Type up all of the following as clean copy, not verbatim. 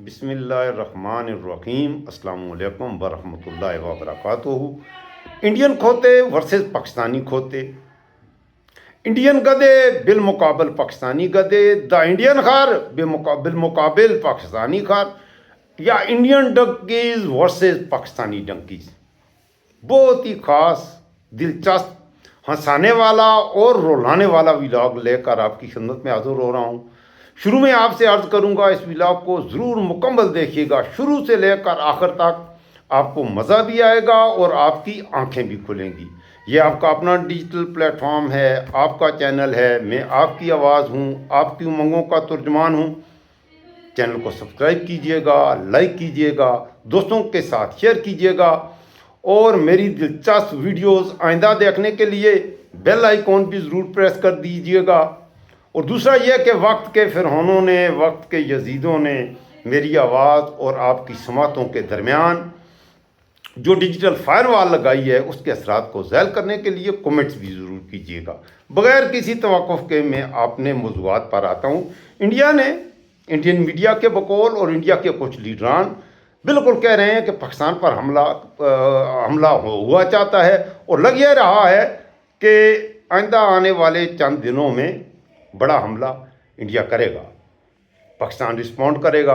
بسم اللہ الرحمن الرحیم السلام علیکم ورحمۃ اللہ وبرکاتہ۔ انڈین کھوتے ورسز پاکستانی کھوتے۔ انڈین گدے بالمقابل پاکستانی گدے، دا انڈین خار بالمقابل پاکستانی خار، یا انڈین ڈنکیز ورسز پاکستانی ڈنکیز۔ بہت ہی خاص، دلچسپ، ہنسانے والا اور رلانے والا ولاگ لے کر آپ کی خدمت میں حاضر ہو رہا ہوں۔ شروع میں آپ سے عرض کروں گا اس ولاگ کو ضرور مکمل دیکھیے گا، شروع سے لے کر آخر تک آپ کو مزہ بھی آئے گا اور آپ کی آنکھیں بھی کھلیں گی۔ یہ آپ کا اپنا ڈیجیٹل پلیٹ فارم ہے، آپ کا چینل ہے، میں آپ کی آواز ہوں، آپ کی امنگوں کا ترجمان ہوں۔ چینل کو سبسکرائب کیجئے گا، لائک کیجئے گا، دوستوں کے ساتھ شیئر کیجئے گا، اور میری دلچسپ ویڈیوز آئندہ دیکھنے کے لیے بیل آئیکن بھی ضرور پریس کر دیجئے گا۔ اور دوسرا یہ کہ وقت کے فرعونوں نے، وقت کے یزیدوں نے میری آواز اور آپ کی سماعتوں کے درمیان جو ڈیجیٹل فائر وال لگائی ہے، اس کے اثرات کو ذیل کرنے کے لیے کومنٹس بھی ضرور کیجیے گا۔ بغیر کسی توقف کے میں اپنے موضوعات پر آتا ہوں۔ انڈین میڈیا کے بقول اور انڈیا کے کچھ لیڈران بالکل کہہ رہے ہیں کہ پاکستان پر حملہ ہوا چاہتا ہے، اور لگ یہ رہا ہے کہ آئندہ آنے والے چند دنوں میں بڑا حملہ انڈیا کرے گا، پاکستان رسپونڈ کرے گا۔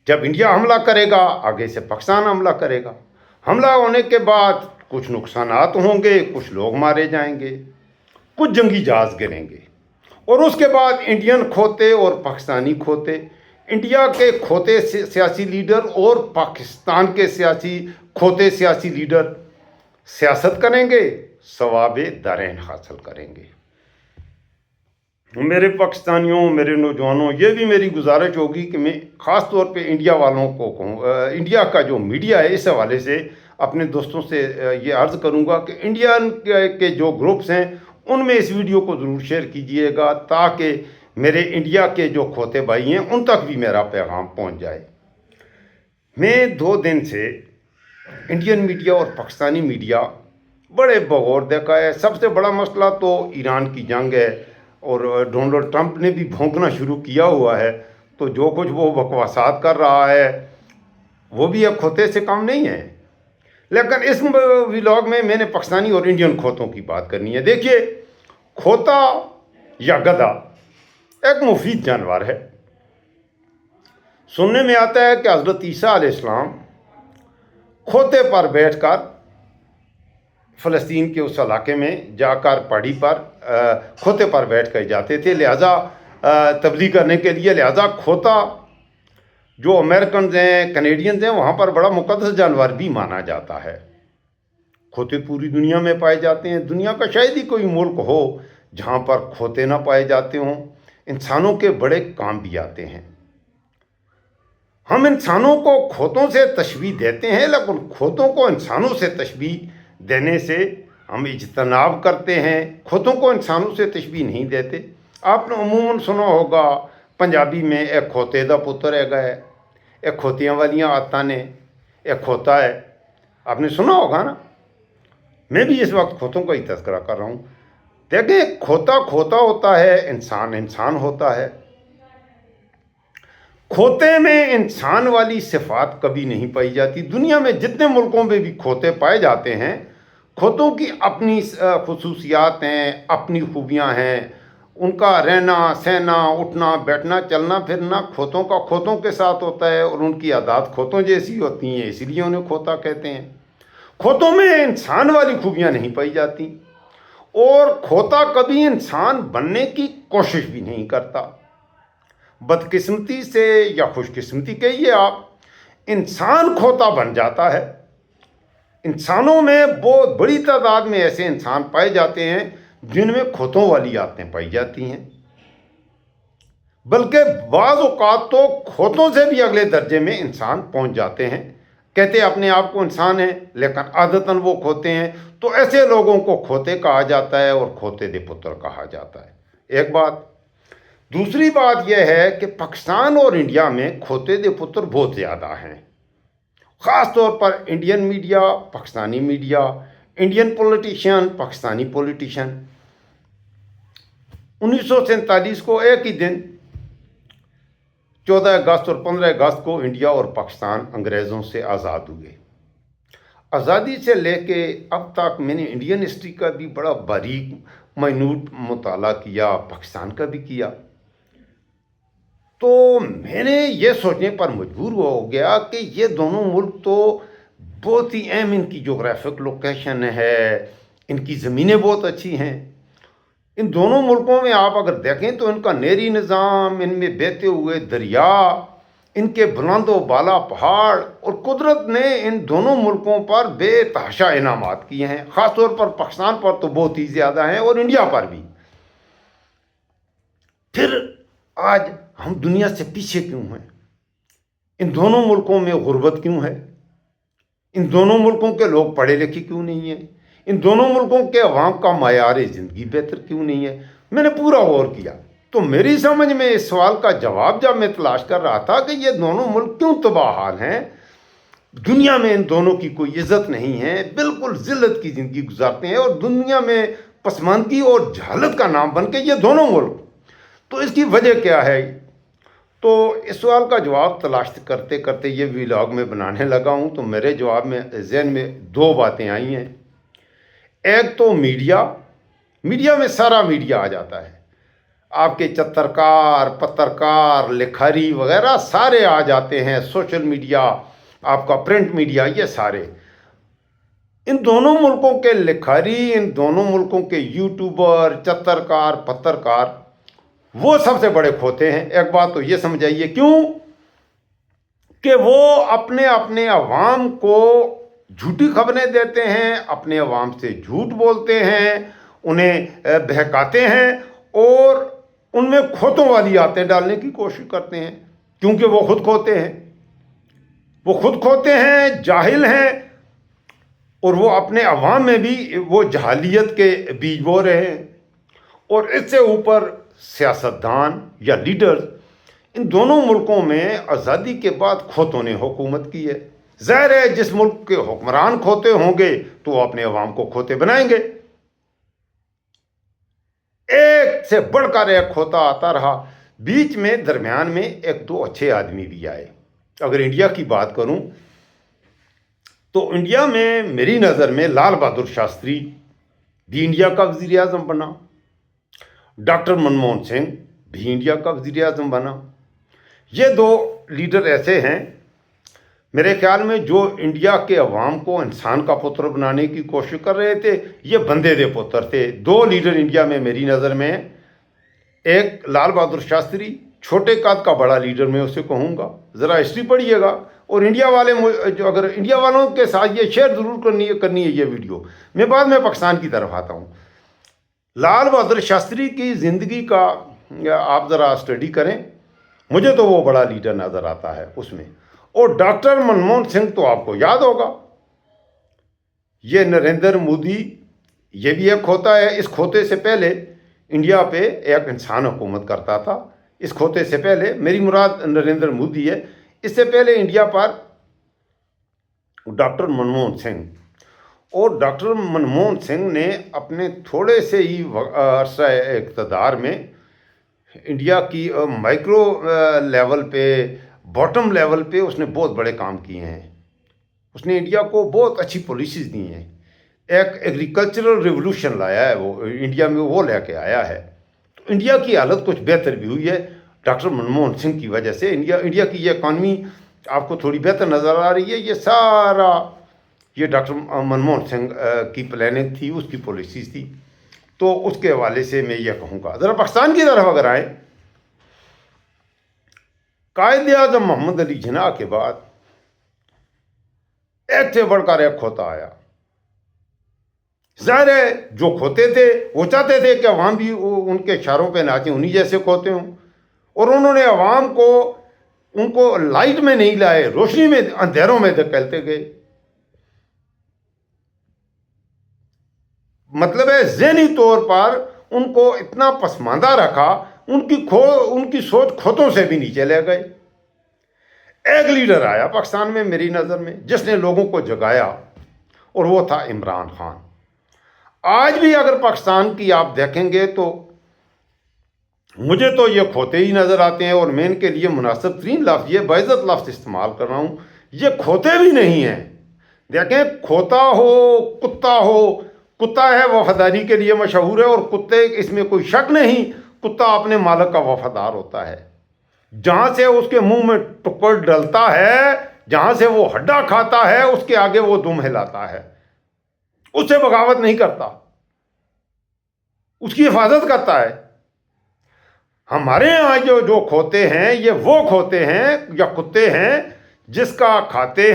جب انڈیا حملہ کرے گا، آگے سے پاکستان حملہ کرے گا۔ حملہ ہونے کے بعد کچھ نقصانات ہوں گے، کچھ لوگ مارے جائیں گے، کچھ جنگی جہاز گریں گے، اور اس کے بعد انڈین کھوتے اور پاکستانی کھوتے، انڈیا کے کھوتے سیاسی لیڈر اور پاکستان کے کھوتے سیاسی لیڈر سیاست کریں گے، ثواب دارین حاصل کریں گے۔ میرے پاکستانیوں، میرے نوجوانوں، یہ بھی میری گزارش ہوگی کہ میں خاص طور پہ انڈیا والوں کو کہوں، انڈیا کا جو میڈیا ہے، اس حوالے سے اپنے دوستوں سے یہ عرض کروں گا کہ انڈین کے جو گروپس ہیں ان میں اس ویڈیو کو ضرور شیئر کیجئے گا، تاکہ میرے انڈیا کے جو کھوتے بھائی ہیں ان تک بھی میرا پیغام پہنچ جائے۔ میں 2 دن سے انڈین میڈیا اور پاکستانی میڈیا بڑے بغور دیکھا ہے۔ سب سے بڑا مسئلہ تو ایران کی جنگ ہے، اور ڈونلڈ ٹرمپ نے بھی بھونکنا شروع کیا ہوا ہے، تو جو کچھ وہ بکواسات کر رہا ہے وہ بھی ایک کھوتے سے کم نہیں ہے۔ لیکن اس ولاگ میں نے پاکستانی اور انڈین کھوتوں کی بات کرنی ہے۔ دیکھیے، کھوتا یا گدھا ایک مفید جانور ہے۔ سننے میں آتا ہے کہ حضرت عیسیٰ علیہ السلام کھوتے پر بیٹھ کر فلسطین کے اس علاقے میں جا کر پہاڑی پر کھوتے پر بیٹھ کر جاتے تھے، لہٰذا تبلیغ کرنے کے لیے، لہٰذا کھوتا جو امریکنز ہیں، کینیڈینز ہیں، وہاں پر بڑا مقدس جانور بھی مانا جاتا ہے۔ کھوتے پوری دنیا میں پائے جاتے ہیں۔ دنیا کا شاید ہی کوئی ملک ہو جہاں پر کھوتے نہ پائے جاتے ہوں۔ انسانوں کے بڑے کام بھی آتے ہیں۔ ہم انسانوں کو کھوتوں سے تشبیہ دیتے ہیں، لیکن کھوتوں کو انسانوں سے تشبیہ دینے سے ہم اجتناب کرتے ہیں۔ کھوتوں کو انسانوں سے تشبیہ نہیں دیتے۔ آپ نے عموماً سنا ہوگا پنجابی میں ایک کھوتے دا پتر ہے گئے، ایک کھوتیاں والیاں آتا نے، ایک کھوتا ہے۔ آپ نے سنا ہوگا نا۔ میں بھی اس وقت کھوتوں کا ہی تذکرہ کر رہا ہوں۔ دیکھیں، کھوتا کھوتا ہوتا ہے، انسان انسان ہوتا ہے۔ کھوتے میں انسان والی صفات کبھی نہیں پائی جاتی۔ دنیا میں جتنے ملکوں میں بھی کھوتے پائے جاتے ہیں، کھوتوں کی اپنی خصوصیات ہیں، اپنی خوبیاں ہیں۔ ان کا رہنا سہنا، اٹھنا بیٹھنا، چلنا پھرنا کھوتوں کے ساتھ ہوتا ہے، اور ان کی عادات کھوتوں جیسی ہوتی ہیں، اسی لیے انہیں کھوتا کہتے ہیں۔ کھوتوں میں انسان والی خوبیاں نہیں پائی جاتی، اور کھوتا کبھی انسان بننے کی کوشش بھی نہیں کرتا۔ بدقسمتی سے یا خوش قسمتی کہیے آپ، انسان کھوتا بن جاتا ہے۔ انسانوں میں بہت بڑی تعداد میں ایسے انسان پائے جاتے ہیں جن میں کھوتوں والی عادتیں پائی جاتی ہیں، بلکہ بعض اوقات تو کھوتوں سے بھی اگلے درجے میں انسان پہنچ جاتے ہیں۔ کہتے اپنے آپ کو انسان ہیں، لیکن عادتاً وہ کھوتے ہیں۔ تو ایسے لوگوں کو کھوتے کہا جاتا ہے اور کھوتے دے پتر کہا جاتا ہے۔ ایک بات۔ دوسری بات یہ ہے کہ پاکستان اور انڈیا میں کھوتے دے پتر بہت زیادہ ہیں، خاص طور پر Indian media, Pakistani media, Indian politician, Pakistani politician. 1947 کو ایک ہی دن 14 اگست اور 15 اگست کو انڈیا اور پاکستان انگریزوں سے آزاد ہوئے۔ آزادی سے لے کے اب تک میں نے انڈین ہسٹری کا بھی بڑا باریک مائنوٹ مطالعہ کیا، پاکستان کا بھی کیا، تو میں نے یہ سوچنے پر مجبور ہو گیا کہ یہ دونوں ملک تو بہت ہی اہم ان کی جغرافک لوکیشن ہے، ان کی زمینیں بہت اچھی ہیں۔ ان دونوں ملکوں میں آپ اگر دیکھیں تو ان کا نہری نظام، ان میں بہتے ہوئے دریا، ان کے بلند و بالا پہاڑ، اور قدرت نے ان دونوں ملکوں پر بے تحاشا انعامات کیے ہیں، خاص طور پر پاکستان پر تو بہت ہی زیادہ ہیں اور انڈیا پر بھی۔ پھر آج ہم دنیا سے پیچھے کیوں ہیں؟ ان دونوں ملکوں میں غربت کیوں ہے؟ ان دونوں ملکوں کے لوگ پڑھے لکھے کیوں نہیں ہیں؟ ان دونوں ملکوں کے عوام کا معیار زندگی بہتر کیوں نہیں ہے؟ میں نے پورا غور کیا، تو میری سمجھ میں اس سوال کا جواب جب میں تلاش کر رہا تھا کہ یہ دونوں ملک کیوں تباہ حال ہیں، دنیا میں ان دونوں کی کوئی عزت نہیں ہے، بالکل ذلت کی زندگی گزارتے ہیں، اور دنیا میں پسماندگی اور جہالت کا نام بن کے یہ دونوں ملک، تو اس کی وجہ کیا ہے؟ تو اس سوال کا جواب تلاش کرتے کرتے یہ ولاگ میں بنانے لگا ہوں، تو میرے جواب میں ذہن میں دو باتیں آئی ہیں۔ ایک تو میڈیا میں سارا میڈیا آ جاتا ہے، آپ کے چترکار، پترکار، لکھاری وغیرہ سارے آ جاتے ہیں، سوشل میڈیا، آپ کا پرنٹ میڈیا، یہ سارے ان دونوں ملکوں کے لکھاری، ان دونوں ملکوں کے یوٹیوبر، چترکار، پترکار، وہ سب سے بڑے کھوتے ہیں۔ ایک بات تو یہ سمجھائیے، کیوں کہ وہ اپنے عوام کو جھوٹی خبریں دیتے ہیں، اپنے عوام سے جھوٹ بولتے ہیں، انہیں بہکاتے ہیں، اور ان میں کھوتوں والی باتیں ڈالنے کی کوشش کرتے ہیں، کیونکہ وہ خود کھوتے ہیں، جاہل ہیں، اور وہ اپنے عوام میں بھی وہ جہالیت کے بیج بو رہے ہیں۔ اور اس سے اوپر سیاستدان یا لیڈر، ان دونوں ملکوں میں آزادی کے بعد کھوتوں نے حکومت کی ہے۔ ظاہر ہے جس ملک کے حکمران کھوتے ہوں گے تو وہ اپنے عوام کو کھوتے بنائیں گے۔ ایک سے بڑھ کر ایک کھوتا آتا رہا، بیچ میں درمیان میں ایک دو اچھے آدمی بھی آئے۔ اگر انڈیا کی بات کروں تو انڈیا میں میری نظر میں لال بہادر شاستری بھی انڈیا کا وزیر اعظم بنا، ڈاکٹر منموہن سنگھ بھی انڈیا کا وزیر اعظم بنا۔ یہ دو لیڈر ایسے ہیں میرے خیال میں جو انڈیا کے عوام کو انسان کا پتر بنانے کی کوشش کر رہے تھے، یہ بندے دے پتر تھے۔ دو لیڈر انڈیا میں میری نظر میں، ایک لال بہادر شاستری، چھوٹے قد کا بڑا لیڈر میں اسے کہوں گا، ذرا ہسٹری پڑھیے گا، اور انڈیا والے جو اگر انڈیا والوں کے ساتھ یہ شیئر ضرور کرنی ہے یہ ویڈیو۔ میں بعد میں پاکستان کی طرف آتا ہوں۔ لال بہادر شاستری کی زندگی کا آپ ذرا اسٹڈی کریں، مجھے تو وہ بڑا لیڈر نظر آتا ہے اس میں۔ اور ڈاکٹر منموہن سنگھ تو آپ کو یاد ہوگا، یہ نریندر مودی، یہ بھی ایک کھوتا ہے۔ اس کھوتے سے پہلے انڈیا پہ ایک انسان حکومت کرتا تھا، اس کھوتے سے پہلے، میری مراد نریندر مودی ہے، اس سے پہلے انڈیا پر ڈاکٹر منموہن سنگھ۔ اور ڈاکٹر منموہن سنگھ نے اپنے تھوڑے سے ہی عرصہ اقتدار میں انڈیا کی مائکرو لیول پہ، باٹم لیول پہ اس نے بہت بڑے کام کیے ہیں۔ اس نے انڈیا کو بہت اچھی پالیسیز دی ہیں، ایک ایگریکلچرل ریولوشن لایا ہے وہ انڈیا میں، وہ لے کے آیا ہے۔ تو انڈیا کی حالت کچھ بہتر بھی ہوئی ہے ڈاکٹر منموہن سنگھ کی وجہ سے۔ انڈیا کی یہ اکانومی آپ کو تھوڑی بہتر نظر آ رہی ہے، یہ سارا یہ ڈاکٹر منموہن سنگھ کی پلاننگ تھی، اس کی پالیسیز تھی۔ تو اس کے حوالے سے میں یہ کہوں گا۔ ذرا پاکستان کی طرف اگر آئیں، قائد اعظم محمد علی جناح کے بعد ایک سے بڑھ کر ایک کھوتا آیا۔ ظاہر ہے جو کھوتے تھے وہ چاہتے تھے کہ عوام بھی ان کے اشاروں پہ ناچیں، انہی جیسے کھوتے ہوں، اور انہوں نے عوام کو ان کو لائٹ میں نہیں لائے، روشنی میں، اندھیروں میں دھکیلتے گئے۔ مطلب ہے ذہنی طور پر ان کو اتنا پسماندہ رکھا، ان کی سوچ کھوتوں سے بھی نیچے لے گئے۔ ایک لیڈر آیا پاکستان میں میری نظر میں جس نے لوگوں کو جگایا، اور وہ تھا عمران خان۔ آج بھی اگر پاکستان کی آپ دیکھیں گے تو مجھے تو یہ کھوتے ہی نظر آتے ہیں، اور میں ان کے لیے مناسب ترین لفظ یہ بعزت لفظ استعمال کر رہا ہوں، یہ کھوتے بھی نہیں ہیں۔ دیکھیں، کھوتا ہو، کتا ہو، کتا ہے وفاداری کے لیے مشہور ہے، اور کتے اس میں کوئی شک نہیں، کتا اپنے مالک کا وفادار ہوتا ہے۔ جہاں سے اس کے منہ میں ٹکر ڈلتا ہے، جہاں سے وہ ہڈا کھاتا ہے، اس کے آگے وہ دم ہلاتا ہے، اس سے بغاوت نہیں کرتا، اس کی حفاظت کرتا ہے۔ ہمارے ہاں جو کھوتے ہیں، یہ وہ کھوتے ہیں یا کتے ہیں جس کا کھاتے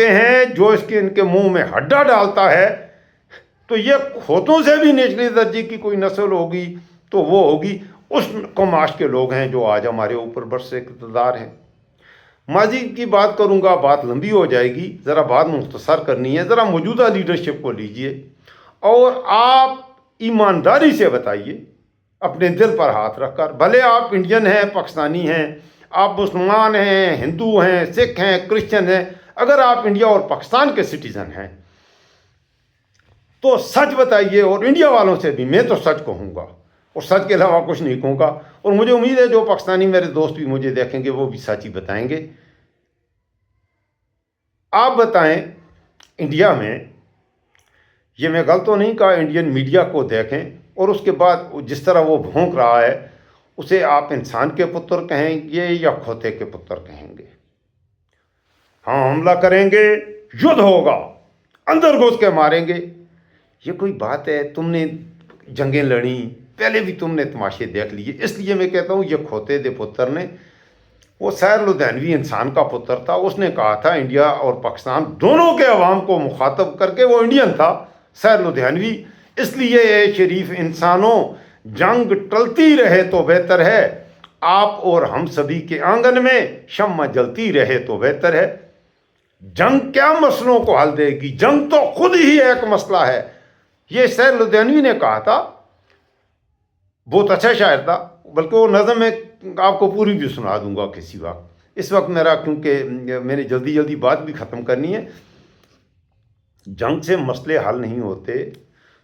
ہیں، جو ان کے منہ میں ہڈا ڈالتا ہے۔ تو یہ کھوتوں سے بھی نچلی درجے کی کوئی نسل ہوگی تو وہ ہوگی اس قوماش کے لوگ ہیں جو آج ہمارے اوپر برسر اقتدار ہیں۔ ماضی کی بات کروں گا، بات لمبی ہو جائے گی، ذرا بات مختصر کرنی ہے۔ ذرا موجودہ لیڈرشپ کو لیجئے اور آپ ایمانداری سے بتائیے، اپنے دل پر ہاتھ رکھ کر، بھلے آپ انڈین ہیں، پاکستانی ہیں، آپ مسلمان ہیں، ہندو ہیں، سکھ ہیں، کرسچن ہیں، اگر آپ انڈیا اور پاکستان کے سٹیزن ہیں تو سچ بتائیے، اور انڈیا والوں سے بھی میں تو سچ کہوں گا، اور سچ کے علاوہ کچھ نہیں کہوں گا، اور مجھے امید ہے جو پاکستانی میرے دوست بھی مجھے دیکھیں گے وہ بھی سچ ہی بتائیں گے۔ آپ بتائیں، انڈیا میں، یہ میں غلط تو نہیں کہا، انڈین میڈیا کو دیکھیں اور اس کے بعد جس طرح وہ بھونک رہا ہے، اسے آپ انسان کے پتر کہیں گے یا کھوتے کے پتر کہیں گے؟ ہاں، حملہ کریں گے، یدھ ہوگا، اندر گھس کے ماریں گے، یہ کوئی بات ہے؟ تم نے جنگیں لڑیں، پہلے بھی تم نے تماشے دیکھ لیے۔ اس لیے میں کہتا ہوں، یہ کھوتے دے پتر نے، وہ سیر لدھیانوی انسان کا پتر تھا، اس نے کہا تھا انڈیا اور پاکستان دونوں کے عوام کو مخاطب کر کے، وہ انڈین تھا سیر لدھیانوی، اس لیے اے شریف انسانوں، جنگ ٹلتی رہے تو بہتر ہے، آپ اور ہم سبھی کے آنگن میں شمع جلتی رہے تو بہتر ہے۔ جنگ کیا مسئلوں کو حل دے گی؟ جنگ تو خود ہی ایک مسئلہ ہے، یہ سیر لدھیانوی نے کہا تھا۔ بہت اچھا شاعر تھا، بلکہ وہ نظم میں آپ کو پوری بھی سنا دوں گا کسی وقت۔ اس وقت میرا، کیونکہ میں نے جلدی بات بھی ختم کرنی ہے، جنگ سے مسئلے حل نہیں ہوتے۔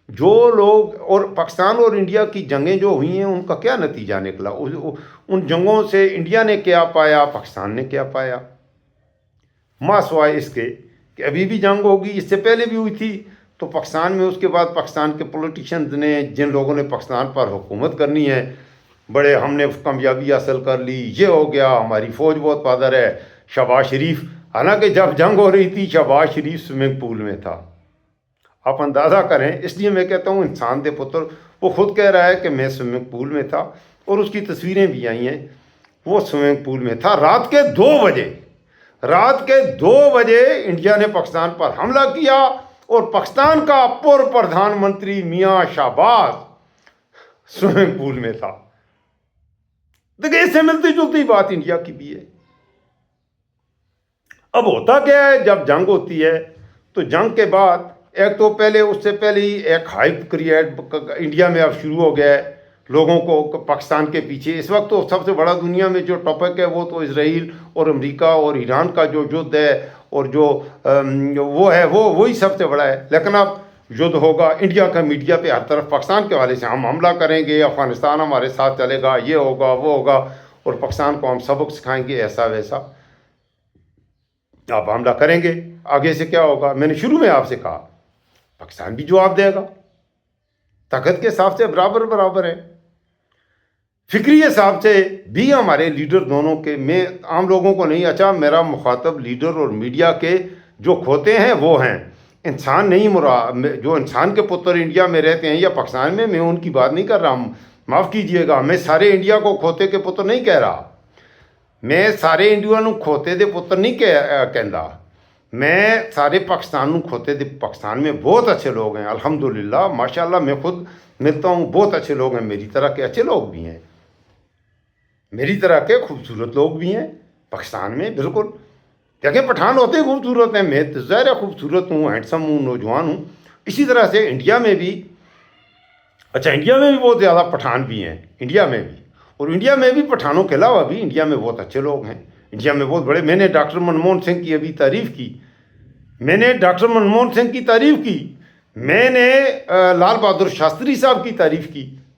جو لوگ، اور پاکستان اور انڈیا کی جنگیں جو ہوئی ہیں ان کا کیا نتیجہ نکلا؟ ان جنگوں سے انڈیا نے کیا پایا، پاکستان نے کیا پایا؟ ماں سوائے اس کے کہ ابھی بھی جنگ ہوگی، اس سے پہلے بھی ہوئی تھی تو پاکستان میں، اس کے بعد پاکستان کے پولیٹیشنز نے، جن لوگوں نے پاکستان پر حکومت کرنی ہے، بڑے ہم نے کامیابی حاصل کر لی، یہ ہو گیا، ہماری فوج بہت پادر ہے، شہباز شریف، حالانکہ جب جنگ ہو رہی تھی شہباز شریف سوئمنگ پول میں تھا۔ آپ اندازہ کریں، اس لیے میں کہتا ہوں انسان دے پتر، وہ خود کہہ رہا ہے کہ میں سوئمنگ پول میں تھا، اور اس کی تصویریں بھی آئی ہیں، وہ سوئمنگ پول میں تھا۔ رات کے 2 بجے انڈیا نے پاکستان پر حملہ کیا، اور پاکستان کا پردھان منتری میاں شہباز سوئمنگ پول میں تھا۔ دیکھیں، اس سے ملتی جلتی بات انڈیا کی بھی ہے۔ اب ہوتا کیا ہے، جب جنگ ہوتی ہے تو جنگ کے بعد ایک تو اس سے پہلے ہی ایک ہائپ کریٹ انڈیا میں اب شروع ہو گیا ہے لوگوں کو پاکستان کے پیچھے۔ اس وقت تو سب سے بڑا دنیا میں جو ٹاپک ہے وہ تو اسرائیل اور امریکہ اور ایران کا جو یدھ ہے، اور جو وہ ہے، وہی سب سے بڑا ہے۔ لیکن اب یدھ ہوگا، انڈیا کا میڈیا پہ ہر طرف پاکستان کے حوالے سے ہم حملہ کریں گے، افغانستان ہمارے ساتھ چلے گا، یہ ہوگا، وہ ہوگا، اور پاکستان کو ہم سبق سکھائیں گے، ایسا ویسا۔ آپ حملہ کریں گے، آگے سے کیا ہوگا؟ میں نے شروع میں آپ سے کہا، پاکستان بھی جواب دے گا، طاقت کے حساب سے برابر ہے، فکری حساب سے بھی ہمارے لیڈر دونوں کے، میں عام لوگوں کو نہیں، اچھا میرا مخاطب لیڈر اور میڈیا کے جو کھوتے ہیں وہ ہیں، انسان نہیں مراد، جو انسان کے پتر انڈیا میں رہتے ہیں یا پاکستان میں ان کی بات نہیں کر رہا، معاف کیجئے گا، میں سارے انڈیا کو کھوتے کے پتر نہیں کہہ رہا، میں سارے انڈیا نو کھوتے دے پتر نہیں کہندا، میں سارے پاکستان نو کھوتے دے، پاکستان میں بہت اچھے لوگ ہیں الحمدللہ، ماشاءاللہ، میں خود ملتا ہوں، بہت اچھے لوگ ہیں، میری طرح کے اچھے لوگ بھی ہیں، میری طرح کے خوبصورت لوگ بھی ہیں پاکستان میں، بالکل۔ دیکھیں، پٹھان ہوتے ہیں خوبصورت ہیں، میں ظاہر ہے خوبصورت ہوں، ہینڈسم ہوں، نوجوان ہوں، اسی طرح سے انڈیا میں بھی، انڈیا میں بھی بہت زیادہ پٹھان بھی ہیں، انڈیا میں بھی، اور انڈیا میں بھی پٹھانوں کے علاوہ بھی انڈیا میں بہت اچھے لوگ ہیں، انڈیا میں بہت بڑے، میں نے ڈاکٹر منموہن سنگھ کی ابھی تعریف کی، میں نے ڈاکٹر منموہن سنگھ کی تعریف کی، میں نے لال بہادر شاستری صاحب کی تعریف کی،